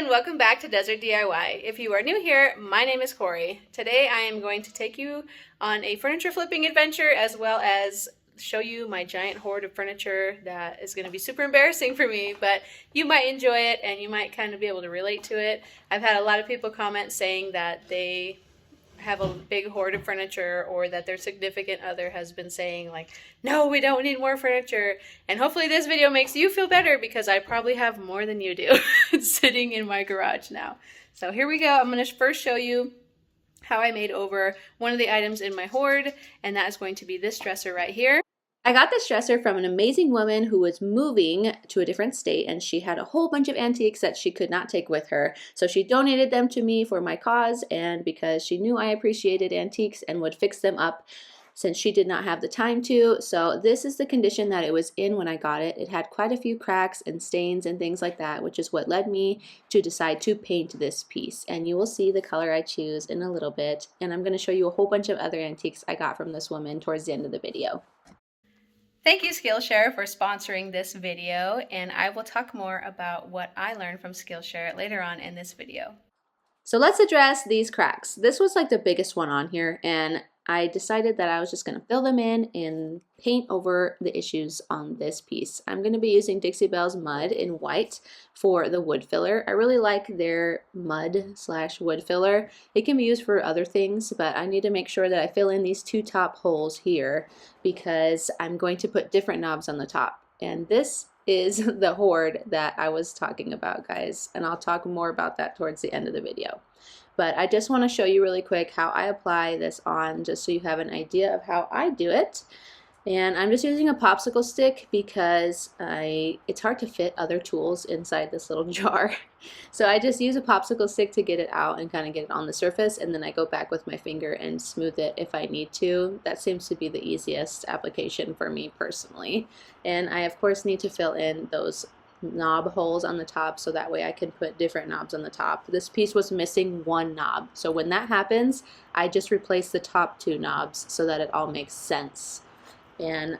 and welcome back to Desert DIY. If you are new here, my name is Cory. Today I am going to take you on a furniture flipping adventure as well as show you my giant hoard of furniture that is going to be super embarrassing for me, but you might enjoy it and you might kind of be able to relate to it. I've had a lot of people comment saying that they have a big hoard of furniture or that their significant other has been saying like, no, we don't need more furniture. And hopefully this video makes you feel better because I probably have more than you do sitting in my garage now. So here we go. I'm going to first show you how I made over one of the items in my hoard, and that is going to be this dresser right here. I got this dresser from an amazing woman who was moving to a different state, and she had a whole bunch of antiques that she could not take with her. So she donated them to me for my cause, and because she knew I appreciated antiques and would fix them up since she did not have the time to. So this is the condition that it was in when I got it. It had quite a few cracks and stains and things like that, which is what led me to decide to paint this piece. And you will see the color I choose in a little bit. And I'm going to show you a whole bunch of other antiques I got from this woman towards the end of the video. Thank you, Skillshare, for sponsoring this video, and I will talk more about what I learned from Skillshare later on in this video. So let's address these cracks. This was like the biggest one on here, and I decided that I was just going to fill them in and paint over the issues on this piece. I'm going to be using Dixie Belle's mud in white for the wood filler. I really like their mud/wood filler. It can be used for other things, but I need to make sure that I fill in these two top holes here because I'm going to put different knobs on the top. And this is the hoard that I was talking about, guys, and I'll talk more about that towards the end of the video. But I just want to show you really quick how I apply this on, just so you have an idea of how I do it. And I'm just using a popsicle stick because it's hard to fit other tools inside this little jar. So I just use a popsicle stick to get it out and kind of get it on the surface, and then I go back with my finger and smooth it if I need to. That seems to be the easiest application for me personally. And I of course need to fill in those knob holes on the top so that way I can put different knobs on the top. This piece was missing one knob, so when that happens I just replace the top two knobs so that it all makes sense. And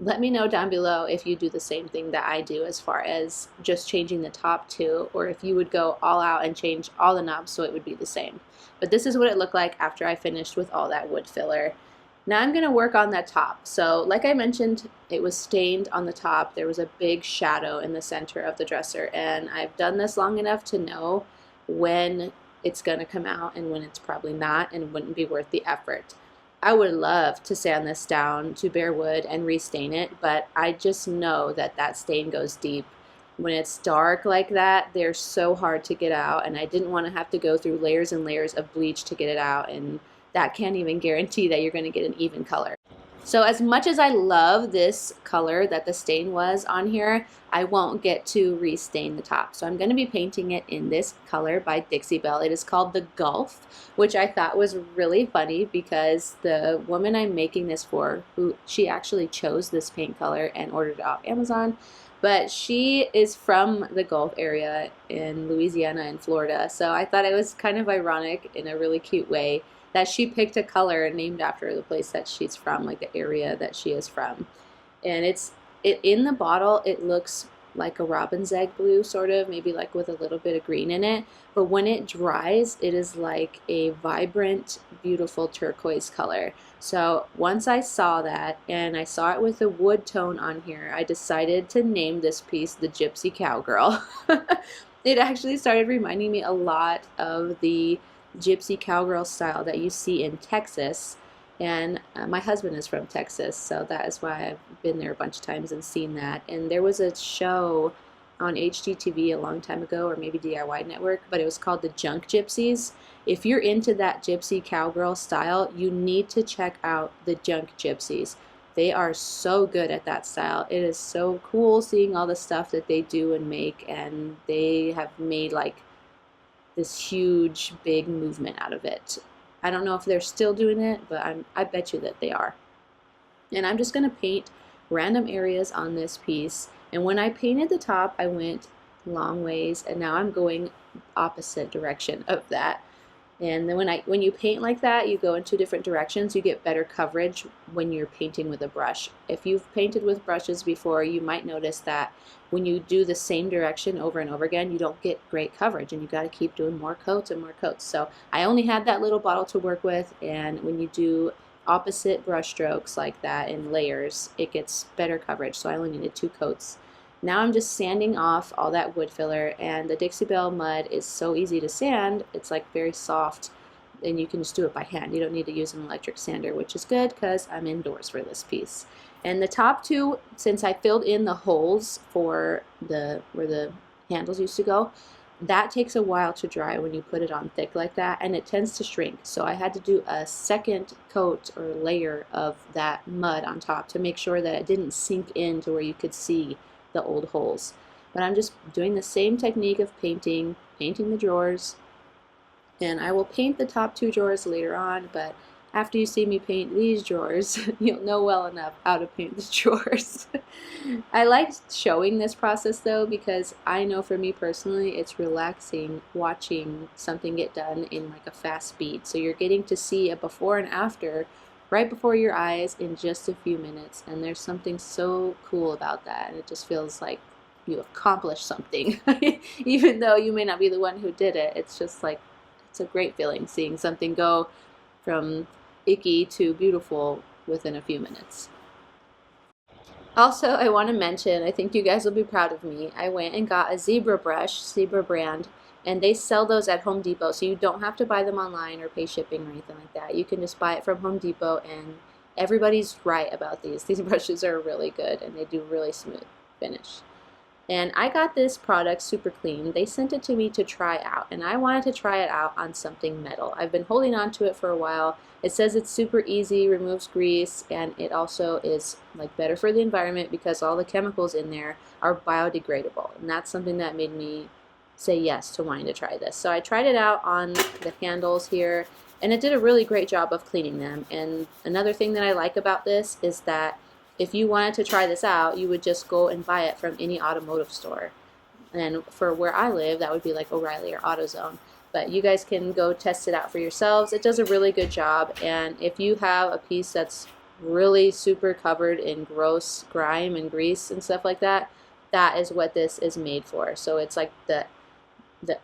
let me know down below if you do the same thing that I do as far as just changing the top two, or if you would go all out and change all the knobs so it would be the same. But this is what it looked like after I finished with all that wood filler. Now I'm going to work on that top. So like I mentioned, it was stained on the top. There was a big shadow in the center of the dresser, and I've done this long enough to know when it's going to come out and when it's probably not and wouldn't be worth the effort. I would love to sand this down to bare wood and restain it, but I just know that that stain goes deep. When it's dark like that, they're so hard to get out, and I didn't want to have to go through layers and layers of bleach to get it out, and that can't even guarantee that you're going to get an even color. So as much as I love this color that the stain was on here, I won't get to restain the top. So I'm going to be painting it in this color by Dixie Belle. It is called the Gulf, which I thought was really funny because the woman I'm making this for, she actually chose this paint color and ordered it off Amazon. But she is from the Gulf area in Louisiana and Florida. So I thought it was kind of ironic in a really cute way that she picked a color named after the place that she's from, like the area that she is from. And in the bottle, it looks like a robin's egg blue, sort of, maybe like with a little bit of green in it. But when it dries, it is like a vibrant, beautiful turquoise color. So once I saw that, and I saw it with the wood tone on here, I decided to name this piece the Gypsy Cowgirl. It actually started reminding me a lot of the Gypsy Cowgirl style that you see in Texas, and my husband is from Texas, so that is why I've been there a bunch of times and seen that. And there was a show on HGTV a long time ago, or maybe DIY Network, but it was called the Junk Gypsies. If you're into that Gypsy Cowgirl style, you need to check out the Junk Gypsies. They are so good at that style. It is so cool seeing all the stuff that they do and make, and they have made like this huge big movement out of it. I don't know if they're still doing it, but I bet you that they are. And I'm just going to paint random areas on this piece, and when I painted the top I went long ways, and now I'm going opposite direction of that. And then when you paint like that, you go in two different directions, you get better coverage when you're painting with a brush. If you've painted with brushes before, you might notice that when you do the same direction over and over again, you don't get great coverage, and you got to keep doing more coats and more coats. So I only had that little bottle to work with, and when you do opposite brush strokes like that in layers, it gets better coverage. So I only needed 2 coats. Now I'm just sanding off all that wood filler, and the Dixie Belle mud is so easy to sand. It's like very soft, and you can just do it by hand. You don't need to use an electric sander, which is good because I'm indoors for this piece. And the top 2, since I filled in the holes for where the handles used to go, that takes a while to dry when you put it on thick like that, and it tends to shrink. So I had to do a second coat or layer of that mud on top to make sure that it didn't sink into where you could see the old holes. But I'm just doing the same technique of painting the drawers, and I will paint the top 2 drawers later on, but after you see me paint these drawers, you'll know well enough how to paint the drawers. I like showing this process though, because I know for me personally, it's relaxing watching something get done in like a fast speed. So you're getting to see a before and after right before your eyes in just a few minutes, and there's something so cool about that, and it just feels like you accomplished something. Even though you may not be the one who did it, it's just like, it's a great feeling seeing something go from icky to beautiful within a few minutes. Also, I want to mention, I think you guys will be proud of me, I went and got a zebra brush, zebra brand, and they sell those at Home Depot, so you don't have to buy them online or pay shipping or anything like that. You can just buy it from Home Depot, and everybody's right about these. These brushes are really good, and they do really smooth finish. And I got this product super clean. They sent it to me to try out, and I wanted to try it out on something metal. I've been holding on to it for a while. It says it's super easy, removes grease, and it also is like better for the environment because all the chemicals in there are biodegradable. And that's something that made me say yes to wanting to try this. So I tried it out on the handles here, and it did a really great job of cleaning them. And another thing that I like about this is that if you wanted to try this out, you would just go and buy it from any automotive store. And for where I live, that would be like O'Reilly or AutoZone. But you guys can go test it out for yourselves. It does a really good job. And if you have a piece that's really super covered in gross grime and grease and stuff like that, that is what this is made for. So it's like the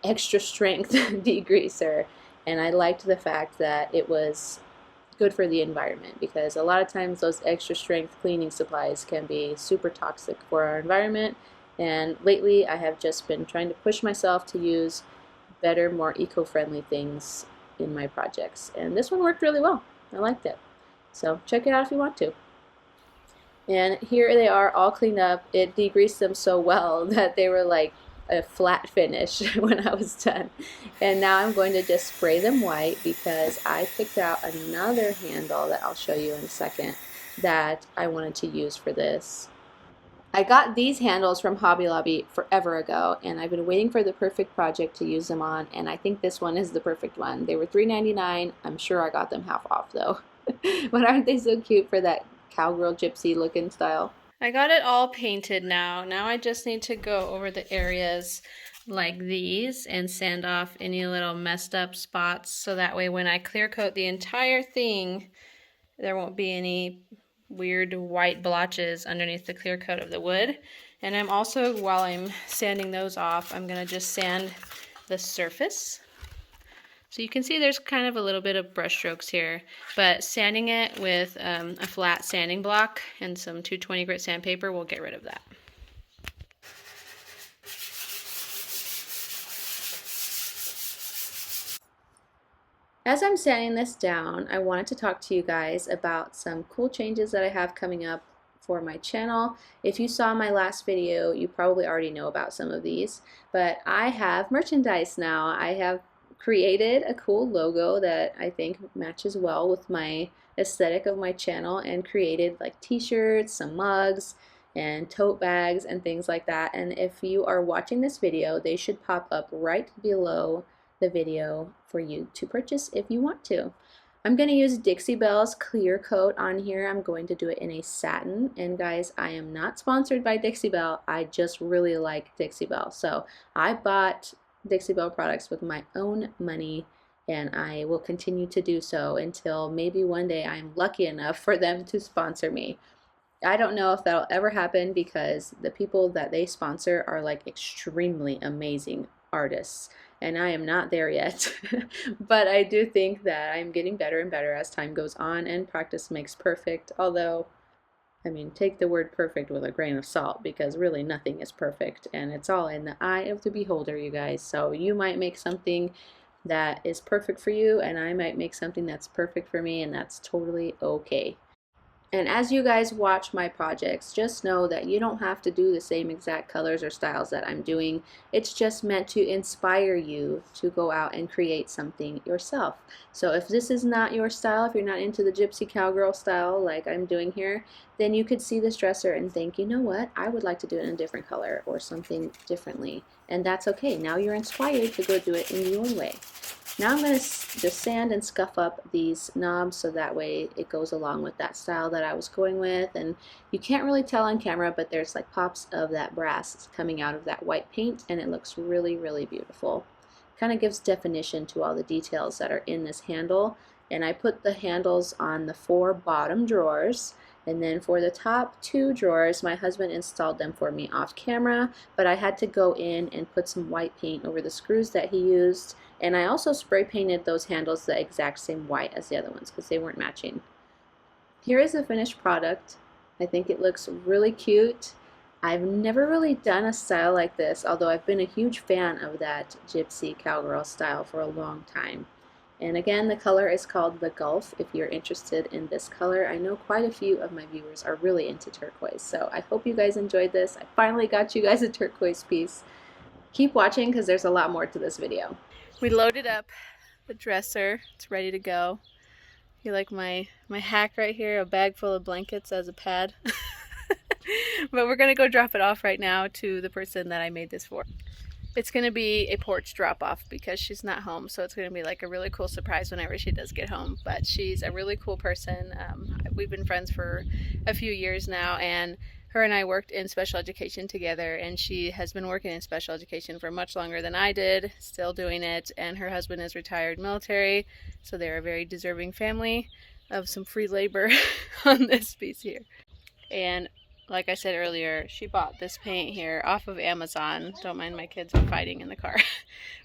extra strength degreaser. And I liked the fact that it was good for the environment, because a lot of times those extra strength cleaning supplies can be super toxic for our environment. And lately I have just been trying to push myself to use better, more eco-friendly things in my projects, and this one worked really well. I liked it. So check it out if you want to. And here they are all cleaned up. It degreased them so well that they were like a flat finish when I was done. And now I'm going to just spray them white because I picked out another handle that I'll show you in a second that I wanted to use for this. I got these handles from Hobby Lobby forever ago, and I've been waiting for the perfect project to use them on, and I think this one is the perfect one. They were $3.99. I'm sure I got them half off though. But aren't they so cute for that cowgirl gypsy looking style? I got it all painted now. Now I just need to go over the areas like these and sand off any little messed up spots, so that way when I clear coat the entire thing, there won't be any weird white blotches underneath the clear coat of the wood. And I'm also, while I'm sanding those off, I'm going to just sand the surface. So you can see there's kind of a little bit of brush strokes here, but sanding it with a flat sanding block and some 220 grit sandpaper will get rid of that. As I'm sanding this down, I wanted to talk to you guys about some cool changes that I have coming up for my channel. If you saw my last video, you probably already know about some of these, but I have merchandise now. I have created a cool logo that I think matches well with my aesthetic of my channel, and created like t-shirts, some mugs, and tote bags and things like that. And if you are watching this video, they should pop up right below the video for you to purchase if you want to. I'm going to use Dixie Belle's clear coat on here. I'm going to do it in a satin, and guys, I am not sponsored by Dixie Belle. I just really like Dixie Belle, so I bought Dixie Belle products with my own money, and I will continue to do so until maybe one day I'm lucky enough for them to sponsor me. I don't know if that'll ever happen because the people that they sponsor are like extremely amazing artists, and I am not there yet. But I do think that I'm getting better and better as time goes on, and practice makes perfect. Although, I mean, take the word perfect with a grain of salt because really nothing is perfect, and it's all in the eye of the beholder, you guys. So you might make something that is perfect for you, and I might make something that's perfect for me, and that's totally okay. And as you guys watch my projects, just know that you don't have to do the same exact colors or styles that I'm doing. It's just meant to inspire you to go out and create something yourself. So if this is not your style, if you're not into the Gypsy Cowgirl style like I'm doing here, then you could see this dresser and think, you know what, I would like to do it in a different color or something differently. And that's okay. Now you're inspired to go do it in your way. Now I'm going to just sand and scuff up these knobs so that way it goes along with that style that I was going with. And you can't really tell on camera, but there's like pops of that brass coming out of that white paint, and it looks really, really beautiful. Kind of gives definition to all the details that are in this handle. And I put the handles on the 4 bottom drawers. And then for the top 2 drawers, my husband installed them for me off camera, but I had to go in and put some white paint over the screws that he used. And I also spray painted those handles the exact same white as the other ones because they weren't matching. Here is the finished product. I think it looks really cute. I've never really done a style like this, although I've been a huge fan of that Gypsy Cowgirl style for a long time. And again, the color is called the Gulf if you're interested in this color. I know quite a few of my viewers are really into turquoise, so I hope you guys enjoyed this. I finally got you guys a turquoise piece. Keep watching because there's a lot more to this video. We loaded up the dresser. It's ready to go. You like my hack right here, a bag full of blankets as a pad. But we're gonna go drop it off right now to the person that I made this for. It's gonna be a porch drop off because she's not home, so it's gonna be like a really cool surprise whenever she does get home. But she's a really cool person. We've been friends for a few years now, and her and I worked in special education together, and she has been working in special education for much longer than I did, still doing it, and her husband is retired military, so they're a very deserving family of some free labor on this piece here. And like I said earlier, she bought this paint here off of Amazon. Don't mind my kids fighting in the car.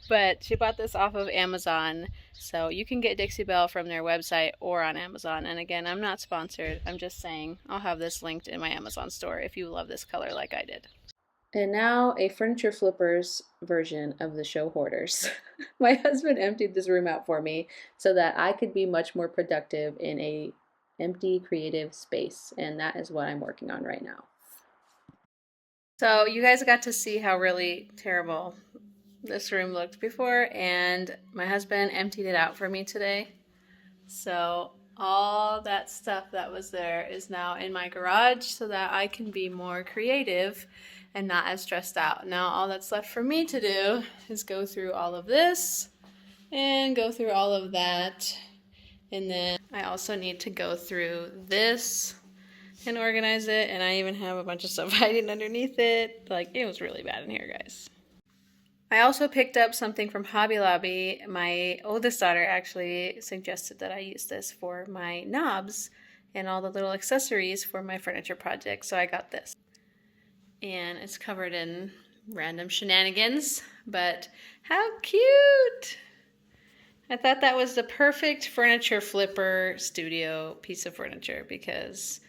But she bought this off of Amazon. So you can get Dixie Belle from their website or on Amazon. And again, I'm not sponsored. I'm just saying I'll have this linked in my Amazon store if you love this color like I did. And now a furniture flippers version of the show hoarders. My husband emptied this room out for me so that I could be much more productive in a empty creative space, and that is what I'm working on right now. So you guys got to see how really terrible this room looked before, and my husband emptied it out for me today. So all that stuff that was there is now in my garage so that I can be more creative and not as stressed out. Now all that's left for me to do is go through all of this and go through all of that. And then I also need to go through this and organize it. And I even have a bunch of stuff hiding underneath it. Like, it was really bad in here, guys. I also picked up something from Hobby Lobby. My oldest daughter actually suggested that I use this for my knobs and all the little accessories for my furniture project. So I got this. And it's covered in random shenanigans, but how cute! I thought that was the perfect furniture flipper studio piece of furniture because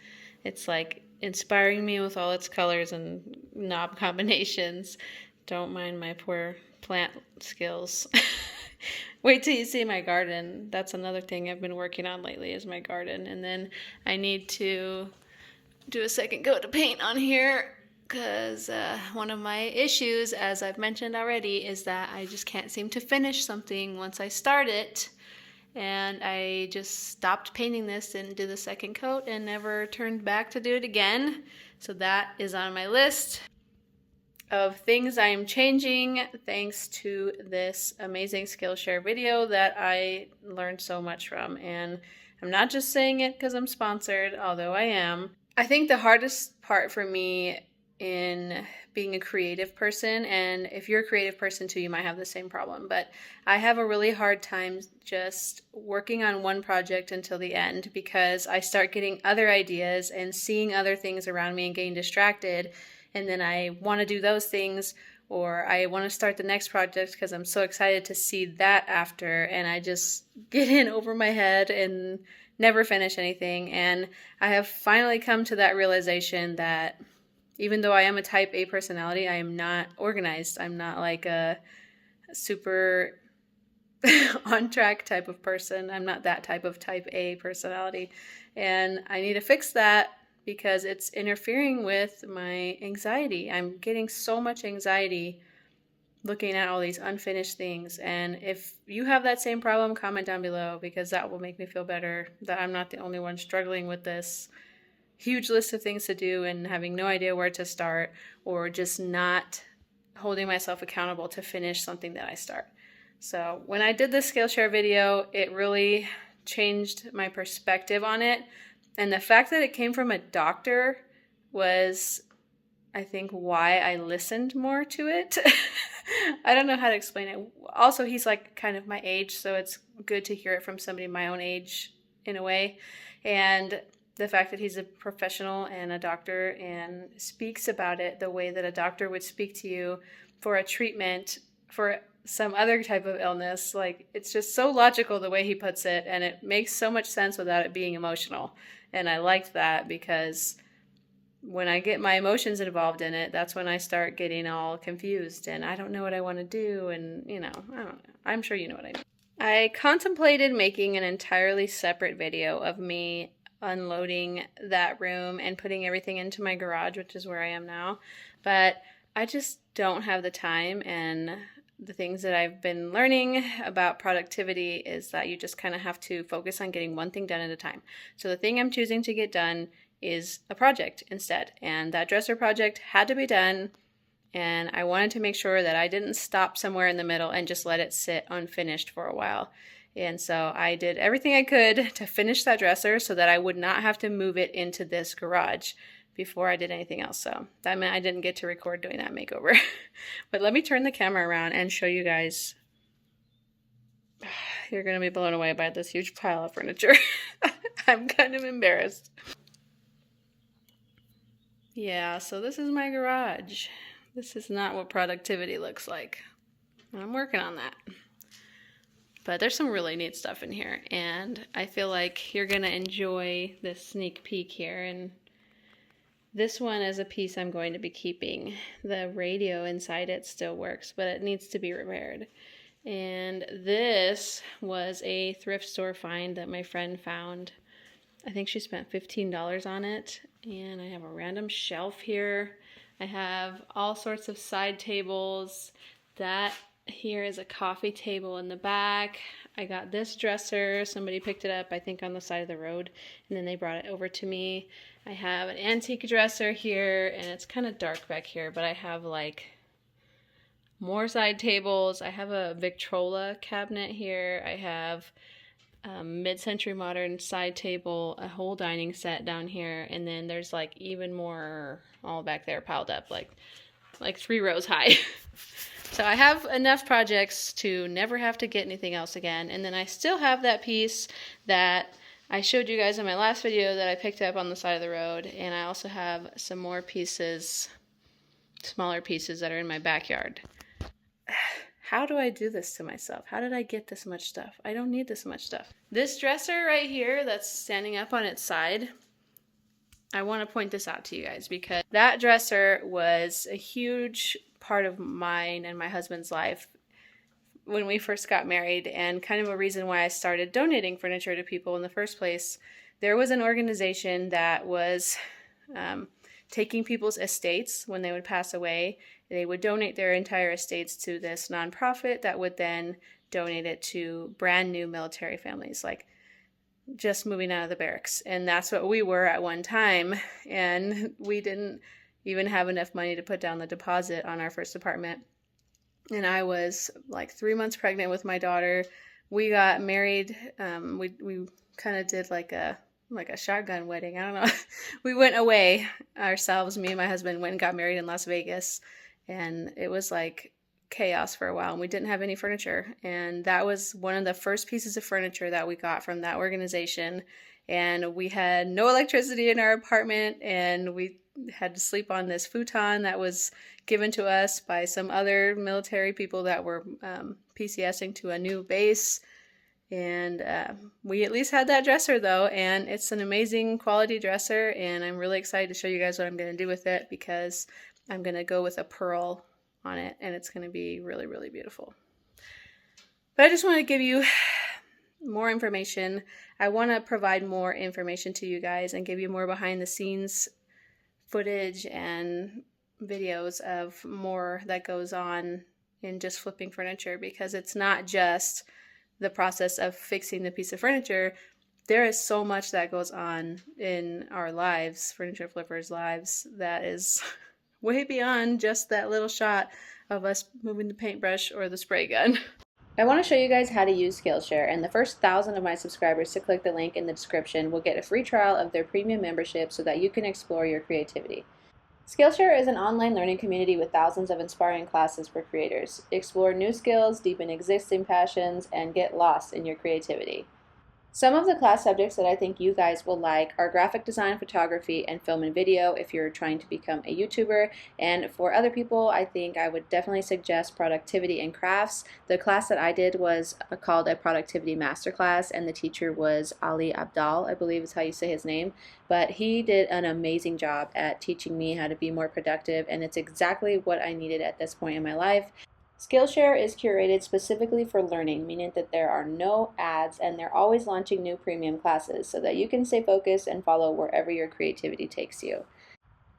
it's like inspiring me with all its colors and knob combinations. Don't mind my poor plant skills. Wait till you see my garden. That's another thing I've been working on lately is my garden. And then I need to do a second coat of paint on here because one of my issues, as I've mentioned already, is that I just can't seem to finish something once I start it. And I just stopped painting this, didn't do the second coat, and never turned back to do it again. So that is on my list of things I am changing thanks to this amazing Skillshare video that I learned so much from. And I'm not just saying it because I'm sponsored, although I am. I think the hardest part for me in being a creative person, and if you're a creative person too, you might have the same problem. But I have a really hard time just working on one project until the end, because I start getting other ideas and seeing other things around me and getting distracted, and then I want to do those things, or I want to start the next project because I'm so excited to see that after, and I just get in over my head and never finish anything. And I have finally come to that realization that even though I am a type A personality, I am not organized. I'm not like a super on track type of person. I'm not that type of type A personality. And I need to fix that because it's interfering with my anxiety. I'm getting so much anxiety looking at all these unfinished things. And if you have that same problem, comment down below, because that will make me feel better that I'm not the only one struggling with this huge list of things to do and having no idea where to start, or just not holding myself accountable to finish something that I start. So when I did the Skillshare video, it really changed my perspective on it. And the fact that it came from a doctor was, I think, why I listened more to it. I don't know how to explain it. Also, he's like kind of my age, so it's good to hear it from somebody my own age in a way. And the fact that he's a professional and a doctor and speaks about it the way that a doctor would speak to you for a treatment for some other type of illness, like, it's just so logical the way he puts it, and it makes so much sense without it being emotional. And I liked that, because when I get my emotions involved in it, that's when I start getting all confused and I don't know what I want to do, and I don't know. I'm sure you know what I mean. I contemplated making an entirely separate video of me unloading that room and putting everything into my garage, which is where I am now, but I just don't have the time. And the things that I've been learning about productivity is that you just kind of have to focus on getting one thing done at a time. So the thing I'm choosing to get done is a project instead, and that dresser project had to be done, and I wanted to make sure that I didn't stop somewhere in the middle and just let it sit unfinished for a while. And so I did everything I could to finish that dresser so that I would not have to move it into this garage before I did anything else. So that meant I didn't get to record doing that makeover. But let me turn the camera around and show you guys. You're going to be blown away by this huge pile of furniture. I'm kind of embarrassed. Yeah, so this is my garage. This is not what productivity looks like. I'm working on that. But there's some really neat stuff in here, and I feel like you're going to enjoy this sneak peek here. And this one is a piece I'm going to be keeping. The radio inside it still works, but it needs to be repaired. And this was a thrift store find that my friend found. I think she spent $15 on it. And I have a random shelf here. I have all sorts of side tables. That here is a coffee table in the back. I got this dresser. Somebody picked it up, I think, on the side of the road, and then they brought it over to me. I have an antique dresser here, and it's kind of dark back here, but I have like more side tables. I have a Victrola cabinet here. I have mid-century modern side table, a whole dining set down here, and then there's like even more all back there piled up, like 3 rows high. So I have enough projects to never have to get anything else again. And then I still have that piece that I showed you guys in my last video that I picked up on the side of the road. And I also have some more pieces, smaller pieces, that are in my backyard. How do I do this to myself? How did I get this much stuff? I don't need this much stuff. This dresser right here that's standing up on its side, I want to point this out to you guys, because that dresser was a huge part of mine and my husband's life when we first got married, and kind of a reason why I started donating furniture to people in the first place. There was an organization that was taking people's estates when they would pass away. They would donate their entire estates to this nonprofit that would then donate it to brand new military families, like just moving out of the barracks. And that's what we were at one time. And we didn't even have enough money to put down the deposit on our first apartment. And I was like 3 months pregnant with my daughter. We got married. We kind of did like a like a shotgun wedding. I don't know. We went away ourselves. Me and my husband went and got married in Las Vegas, and it was like chaos for a while. And we didn't have any furniture, and that was one of the first pieces of furniture that we got from that organization. And we had no electricity in our apartment, and we had to sleep on this futon that was given to us by some other military people that were PCSing to a new base. And we at least had that dresser though, and it's an amazing quality dresser, and I'm really excited to show you guys what I'm going to do with it, because I'm going to go with a pearl on it, and it's going to be really, really beautiful. But I just want to give you more information. I want to provide more information to you guys and give you more behind the scenes footage and videos of more that goes on in just flipping furniture, because it's not just the process of fixing the piece of furniture. There is so much that goes on in our lives, furniture flippers' lives, that is way beyond just that little shot of us moving the paintbrush or the spray gun. I want to show you guys how to use Skillshare, and the first 1,000 of my subscribers to click the link in the description will get a free trial of their premium membership so that you can explore your creativity. Skillshare is an online learning community with thousands of inspiring classes for creators. Explore new skills, deepen existing passions, and get lost in your creativity. Some of the class subjects that I think you guys will like are graphic design, photography, and film and video if you're trying to become a YouTuber. And for other people, I think I would definitely suggest productivity and crafts. The class that I did was called a productivity masterclass, and the teacher was Ali Abdal, I believe is how you say his name. But he did an amazing job at teaching me how to be more productive, and it's exactly what I needed at this point in my life. Skillshare is curated specifically for learning, meaning that there are no ads and they're always launching new premium classes so that you can stay focused and follow wherever your creativity takes you.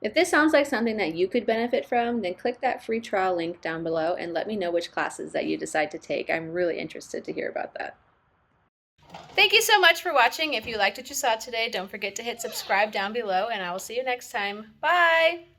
If this sounds like something that you could benefit from, then click that free trial link down below and let me know which classes that you decide to take. I'm really interested to hear about that. Thank you so much for watching. If you liked what you saw today, don't forget to hit subscribe down below, and I will see you next time. Bye!